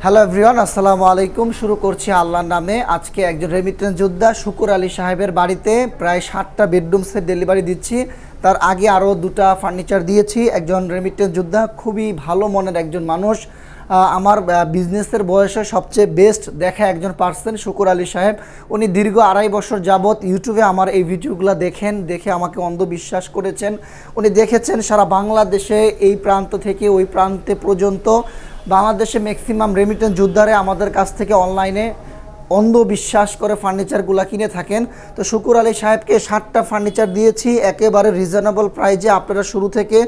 Hello everyone, আসসালামু আলাইকুম। শুরু করছি আল্লাহর নামে। আজকে একজন রেমিটেন্স যোদ্ধা শুকুর আলী সাহেবের বাড়িতে প্রায় 7টা বেডরুম সেট ডেলিভারি দিচ্ছি। তার আগে আরও 2টা ফার্নিচার দিয়েছি। একজন রেমিটেন্স যোদ্ধা, খুবই ভালো মনের একজন মানুষ। আমার বিজনেসের বয়সে সবচেয়ে বেস্ট দেখা একজন পার্সন শুকুর আলী সাহেব। উনি দীর্ঘ 2.5 বছর যাবৎ ইউটিউবে আমার এই ভিডিওগুলো দেখে আমাকে অন্ধবিশ্বাস করেছেন। উনি দেখেছেন সারা বাংলাদেশে এই প্রান্ত থেকে ওই প্রান্তে পর্যন্ত বাংলাদেশে ম্যাক্সিমাম রেমিটেন্স যোদ্ধারে আমাদের কাছ থেকে অনলাইনে অন্ধবিশ্বাস করে ফার্নিচারগুলো কিনে থাকেন। তো শুকুর আলী সাহেবকে 7টা ফার্নিচার দিয়েছি একেবারে রিজনেবল প্রাইজে। আপনারা শুরু থেকে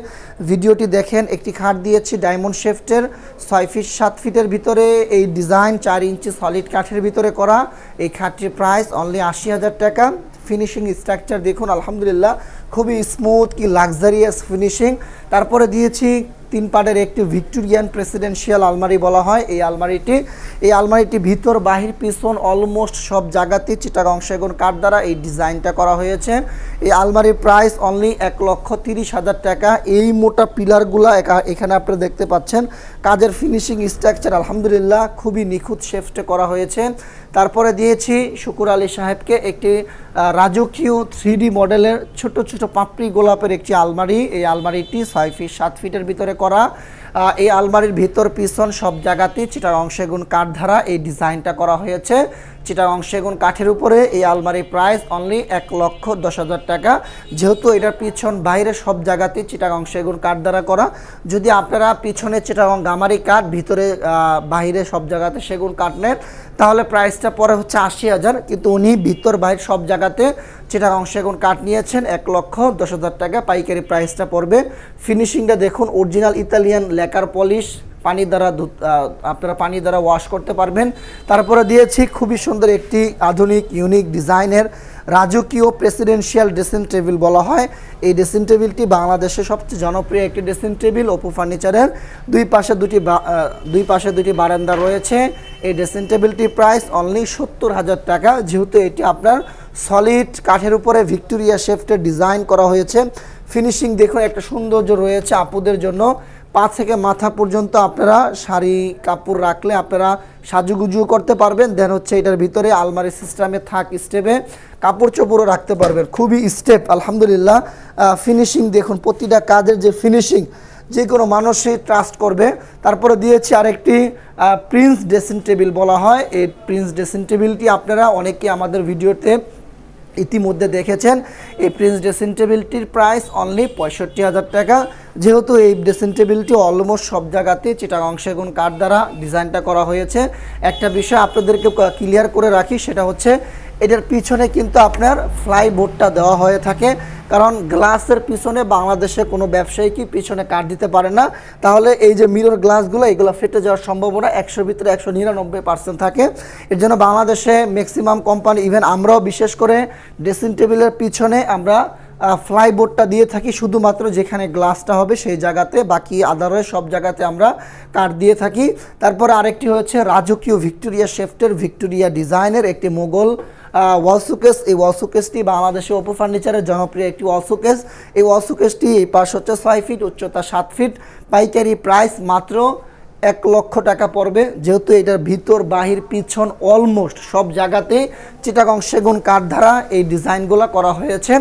ভিডিওটি দেখেন। একটি খাট দিয়েছি ডায়মন্ড শেফটের 6 ফিট 7 ফিটের ভিতরে, এই ডিজাইন 4 ইঞ্চি সলিড কাঠের ভিতরে করা। এই খাটটির প্রাইস অনলি 80,000 টাকা। ফিনিশিং স্ট্রাকচার দেখুন, আলহামদুলিল্লাহ খুবই স্মুথ, কি লাক্সারিয়াস ফিনিশিং। তারপরে দিয়েছি 3 পার্টের একটি ভিক্টোরিয়ান প্রেসিডেন্সিয়াল আলমারি বলা হয় এই আলমারিটি ভিতর বাহির পিছন অলমোস্ট সব জায়গাতেই চিটাগং সেগুন কাঠ দ্বারা এই ডিজাইনটা করা হয়েছে। এই আলমারির প্রাইস অনলি 1,30,000 টাকা। এই মোটা পিলারগুলা এখানে আপনারা দেখতে পাচ্ছেন। কাজের ফিনিশিং স্ট্রাকচার আলহামদুলিল্লাহ খুবই নিখুঁত শেফটে করা হয়েছে। তারপরে দিয়েছি শুকুর আলী সাহেবকে একটি রাজকীয় 3D মডেলের ছোট ছোট পাপড়ি গোলাপের একটি আলমারি। এই আলমারিটি 6 ফিট 7 ফিটের ভিতরে করা। এই আলমারির ভিতর পিছন সব জায়গাতেই চিটাগং সেগুন কাঠ দ্বারা এই ডিজাইনটা করা হয়েছে। চিটাগং সেগুন কাঠের উপরে এই আলমারির প্রাইস অনলি 1,10,000 টাকা। যেহেতু এটার পিছন বাইরে সব জায়গাতেই চিটাগং সেগুন কাঠ দ্বারা করা। যদি আপনারা পিছনে চিটাগং গামারি কাঠ, ভিতরে বাইরে সব জায়গাতে সেগুন কাঠ নেন, তাহলে প্রাইসটা পরে হচ্ছে 80,000। কিন্তু উনি ভিতর বাইরে সব জায়গাতে চিটাগং সেগুন কাঠ নিয়েছেন 1,10,000 টাকা। পাইকারি প্রাইসটা পড়বে। ফিনিশিংটা দেখুন, অরিজিনাল ইতালিয়ান লেকার পলিশ, পানি দ্বারা আপনারা পানি দ্বারা ওয়াশ করতে পারবেন। তারপরে দিয়েছি খুবই সুন্দর একটি আধুনিক ইউনিক ডিজাইনের রাজকীয় প্রেসিডেন্সিয়াল ড্রেসিং টেবিল বলা হয়। এই ড্রেসিং টেবিলটি বাংলাদেশের সবচেয়ে জনপ্রিয় একটি ড্রেসিং টেবিল। অপু ফার্নিচারের দুই পাশে দুটি বারান্দা রয়েছে। এই ড্রেসিং টেবিলটির প্রাইস অনলি 70,000 টাকা। যেহেতু এটি আপনার সলিড কাঠের উপরে ভিক্টোরিয়া শেফটের ডিজাইন করা হয়েছে। ফিনিশিং দেখুন, একটা সৌন্দর্য রয়েছে আপুদের জন্য। পা থেকে মাথা পর্যন্ত আপনারা শাড়ি কাপড় রাখলে আপনারা সাজুগুজু করতে পারবেন। দেন হচ্ছে এটার ভিতরে আলমারি সিস্টেমে থাক স্টেপে কাপড় চোপড়ও রাখতে পারবেন। খুবই স্টেপ আলহামদুলিল্লাহ। ফিনিশিং দেখুন, প্রতিটা কাজের যে ফিনিশিং যে কোনো মানুষই ট্রাস্ট করবে। তারপরে দিয়েছি আরেকটি প্রিন্স ড্রেসিং টেবিল বলা হয়। এই প্রিন্স ড্রেসিং টেবিলটি আপনারা অনেকেই আমাদের ভিডিওতে ইতিমধ্যে দেখেছেন। এই প্রিন্স ড্রেসিং টেবিলটির প্রাইস অনলি 65,000 টাকা। যেহেতু এই ড্রেসিং টেবিলটি অলমোস্ট সব জায়গাতে চিটাগং সেগুন কাঠ দ্বারা ডিজাইনটা করা হয়েছে। একটা বিষয় আপনাদেরকে ক্লিয়ার করে রাখি, সেটা হচ্ছে এটার পিছনে কিন্তু আপনার ফ্লাইবোর্ডটা দেওয়া হয়ে থাকে। কারণ গ্লাসের পিছনে বাংলাদেশে কোনো ব্যবসায়ী কি পিছনে কাঠ দিতে পারে না। তাহলে এই যে মিরর গ্লাসগুলো, এগুলো ফেটে যাওয়ার সম্ভাবনা 100 ভিতরে 199% থাকে। এর জন্য বাংলাদেশে ম্যাক্সিমাম কোম্পানি, ইভেন আমরাও বিশেষ করে ড্রেসিং টেবিলের পিছনে আমরা ফ্লাইবোর্ডটা দিয়ে থাকি, শুধুমাত্র যেখানে গ্লাসটা হবে সেই জায়গাতে। বাকি আদারওয়াইজ সব জায়গাতে আমরা কাঠ দিয়ে থাকি। তারপরে আরেকটি হচ্ছে রাজকীয় ভিক্টোরিয়া শেফটের ভিক্টোরিয়া ডিজাইনের একটি মোগল ওয়াল শোকেস। এই ওয়াল শোকেসটি বাংলাদেশে অপু ফার্নিচারের জনপ্রিয় একটি ওয়াল শোকেস। এই ওয়াল শোকেসটি এই পাশ হচ্ছে 6 ফিট, উচ্চতা 7 ফিট। পাইকারি প্রাইস মাত্র 1,00,000 টাকা পড়বে। যেহেতু এটার ভিতর বাহির পিছন অলমোস্ট সব জায়গাতে চিটাগং সেগুন কাঠ দ্বারা এই ডিজাইনগুলো করা হয়েছে।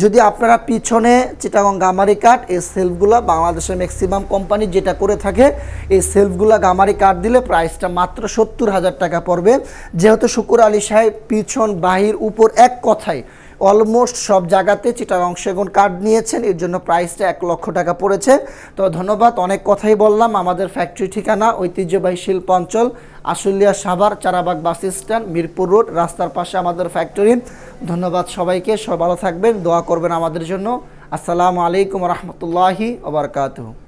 যদি আপনারা পিছনে চিটাগং গামারি কাঠ, এই সেলফগুলো বাংলাদেশের ম্যাক্সিমাম কোম্পানি যেটা করে থাকে, এই সেলফগুলো গামারি কাঠ দিলে প্রাইসটা মাত্র 70,000 টাকা পড়বে। যেহেতু শুকুর আলী সাহেব পিছন বাহির উপর এক কথায় অলমোস্ট সব জায়গাতে চিটাগং সেগুন কাঠ নিয়েছেন, এর জন্য প্রাইসটা 1,00,000 টাকা পড়েছে। তো ধন্যবাদ, অনেক কথাই বললাম। আমাদের ফ্যাক্টরি ঠিকানা ঐতিহ্যবাহী শিল্প অঞ্চল, Ashulia Savar, Charabag bus stand, Mirpur road, রাস্তার পাশে আমাদের ফ্যাক্টরি। ধন্যবাদ সবাইকে, সবাই ভালো থাকবেন, দোয়া করবেন আমাদের জন্য। আসসালামু আলাইকুম রহমতুল্লাহি ওয়া বারাকাতুহু।